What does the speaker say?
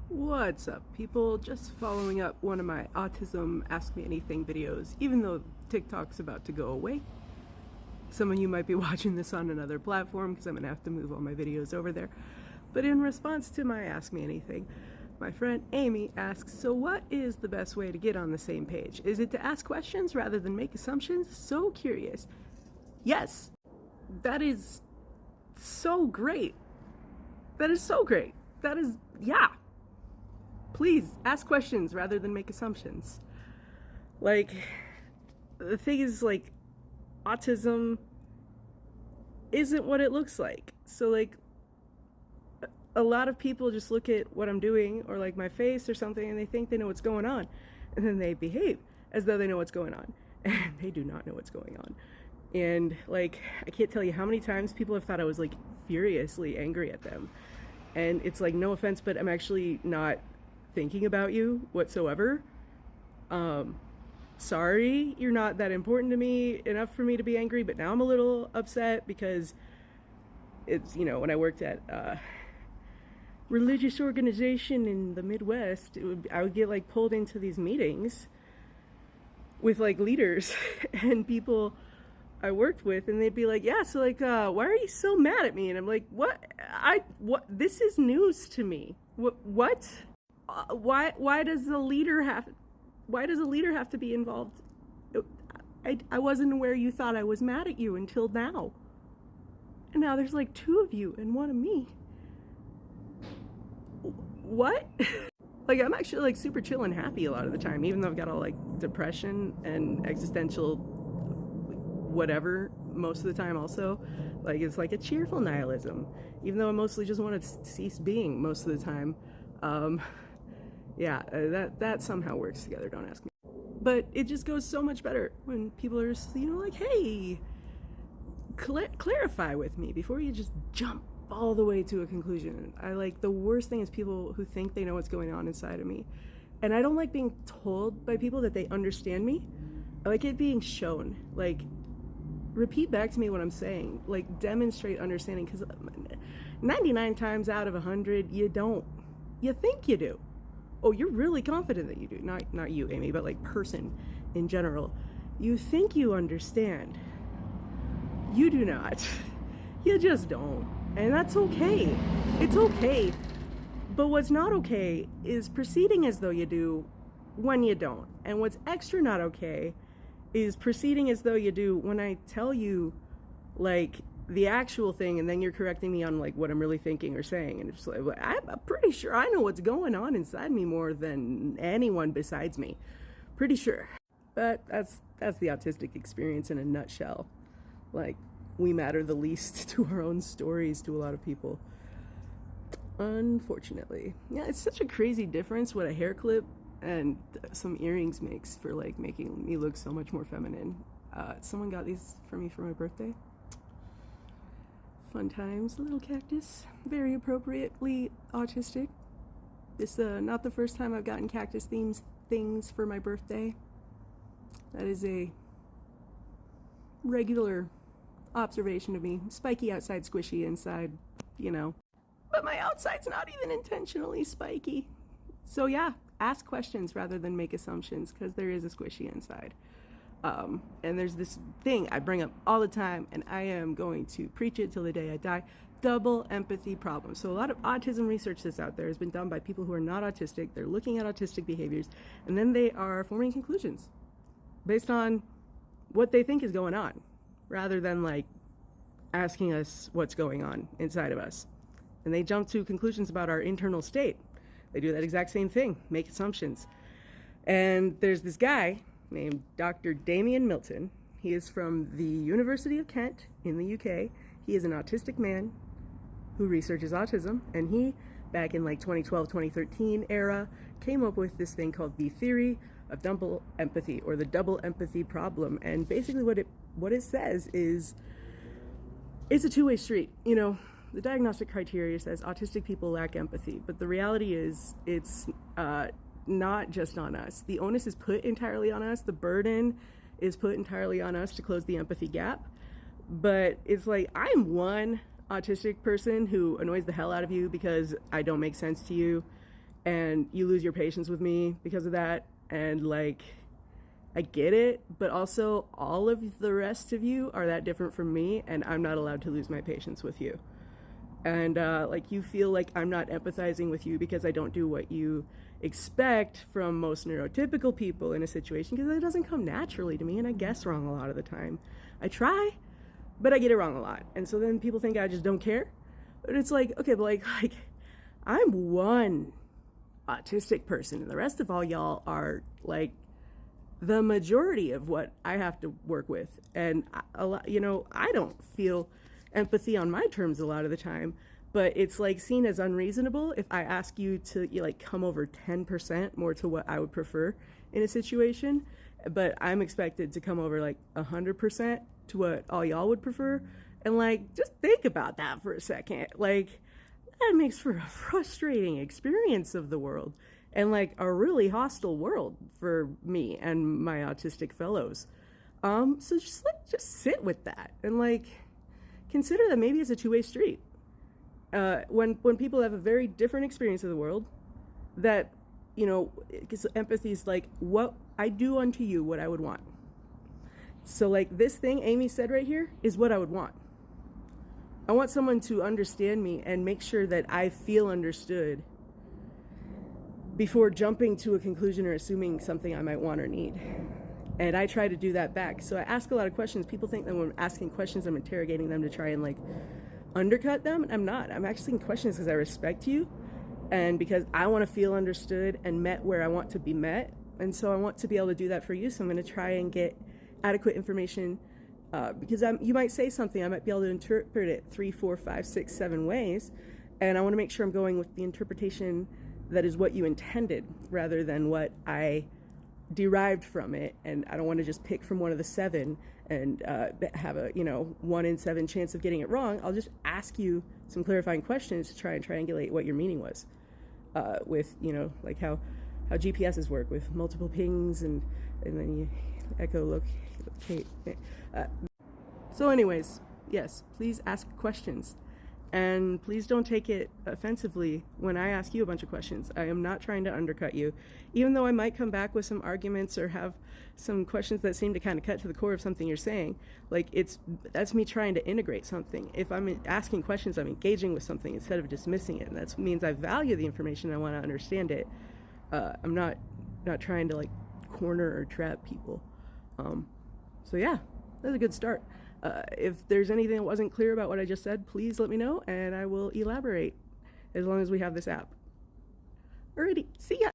What's up, people? Just following up one of my Autism Ask Me Anything videos, even though TikTok's about to go away. Some of you might be watching this on another platform because I'm going to have to move all my videos over there. But in response to my Ask Me Anything, my friend Amy asks, so what is the best way to get on the same page? Is it to ask questions rather than make assumptions? So curious. Yes, that is so great. That is so great. That is, yeah. Please ask questions rather than make assumptions. Like, the thing is, like, autism isn't what it looks like. So, like, a lot of people just look at what I'm doing or like my face or something and they think they know what's going on. And then they behave as though they know what's going on. And they do not know what's going on. And, like, I can't tell you how many times people have thought I was, like, furiously angry at them. And it's like, no offense, but I'm actually not thinking about you whatsoever. Sorry, you're not that important to me enough for me to be angry, but now I'm a little upset because it's, you know, when I worked at religious organization in the Midwest, I would get like pulled into these meetings with like leaders and people I worked with, and they'd be like, yeah, so like, why are you so mad at me? And I'm like, what? This is news to me. What? Why does a leader have to be involved? I wasn't aware you thought I was mad at you until now. And now there's like two of you and one of me. What? Like, I'm actually like super chill and happy a lot of the time, even though I've got all like depression and existential whatever most of the time also. Like, it's like a cheerful nihilism, even though I mostly just want to cease being most of the time. Yeah, that somehow works together, don't ask me. But it just goes so much better when people are just, you know, like, hey, clarify with me before you just jump all the way to a conclusion. The worst thing is people who think they know what's going on inside of me. And I don't like being told by people that they understand me. I like it being shown. Like, repeat back to me what I'm saying. Like, demonstrate understanding, because 99 times out of 100, you don't. You think you do. Oh, you're really confident that you do. Not you, Amy, but like person in general. You think you understand. You do not. You just don't. And that's okay. It's okay. But what's not okay is proceeding as though you do when you don't. And what's extra not okay is proceeding as though you do when I tell you, like, the actual thing, and then you're correcting me on like what I'm really thinking or saying, and it's like, well, I'm pretty sure I know what's going on inside me more than anyone besides me. Pretty sure. But that's the autistic experience in a nutshell. Like, we matter the least to our own stories to a lot of people, unfortunately. Yeah, it's such a crazy difference what a hair clip and some earrings makes for like making me look so much more feminine. Someone got these for me for my birthday. Fun times. A little cactus, very appropriately autistic. This not the first time I've gotten cactus themes things for my birthday. That is a regular observation of me. Spiky outside, squishy inside, you know. But my outside's not even intentionally spiky. So yeah, ask questions rather than make assumptions, because there is a squishy inside. And there's this thing I bring up all the time, and I am going to preach it till the day I die: double empathy problem. So a lot of autism research that's out there has been done by people who are not autistic. They're looking at autistic behaviors, and then they are forming conclusions based on what they think is going on, rather than like asking us what's going on inside of us. And they jump to conclusions about our internal state. They do that exact same thing, make assumptions. And there's this guy named Dr. Damien Milton. He is from the University of Kent in the UK. He is an autistic man who researches autism, and he, back in like 2012, 2013 era, came up with this thing called the theory of double empathy, or the double empathy problem. And basically what it says is it's a two-way street. You know, the diagnostic criteria says autistic people lack empathy, but the reality is it's not just on us. The onus is put entirely on us. The burden is put entirely on us to close the empathy gap. But it's like, I'm one autistic person who annoys the hell out of you because I don't make sense to you, and you lose your patience with me because of that. And like, I get it, but also all of the rest of you are that different from me, and I'm not allowed to lose my patience with you. And like, you feel like I'm not empathizing with you because I don't do what you expect from most neurotypical people in a situation, because it doesn't come naturally to me, and I guess wrong a lot of the time. I try, but I get it wrong a lot. And so then people think I just don't care. But it's like, okay, but like I'm one autistic person, and the rest of all y'all are like the majority of what I have to work with. And a lot, I don't feel empathy on my terms a lot of the time, but it's like seen as unreasonable if I ask you to like come over 10% more to what I would prefer in a situation, but I'm expected to come over like 100% to what all y'all would prefer. And like, just think about that for a second. Like, that makes for a frustrating experience of the world, and like a really hostile world for me and my autistic fellows. So just sit with that, and like, consider that maybe it's a two-way street. When people have a very different experience of the world, that, because empathy is like, what I do unto you, what I would want. So like, this thing Amy said right here is what I would want. I want someone to understand me and make sure that I feel understood before jumping to a conclusion or assuming something I might want or need. And I try to do that back. So I ask a lot of questions. People think that when I'm asking questions, I'm interrogating them to try and like undercut them. And I'm not. I'm asking questions because I respect you, and because I want to feel understood and met where I want to be met. And so I want to be able to do that for you. So I'm going to try and get adequate information, because you might say something, I might be able to interpret it 3, 4, 5, 6, 7 ways. And I want to make sure I'm going with the interpretation that is what you intended rather than what I derived from it. And I don't want to just pick from one of the 7 and have a 1 in 7 chance of getting it wrong. I'll just ask you some clarifying questions to try and triangulate what your meaning was, with like how GPSs work with multiple pings, and then you echolocate. So anyways, yes, please ask questions. And please don't take it offensively when I ask you a bunch of questions. I am not trying to undercut you, even though I might come back with some arguments or have some questions that seem to kind of cut to the core of something you're saying. Like, that's me trying to integrate something. If I'm asking questions, I'm engaging with something instead of dismissing it. And that means I value the information. I want to understand it. I'm not trying to like corner or trap people. So yeah, that's a good start. If there's anything that wasn't clear about what I just said, please let me know and I will elaborate, as long as we have this app. Alrighty, see ya!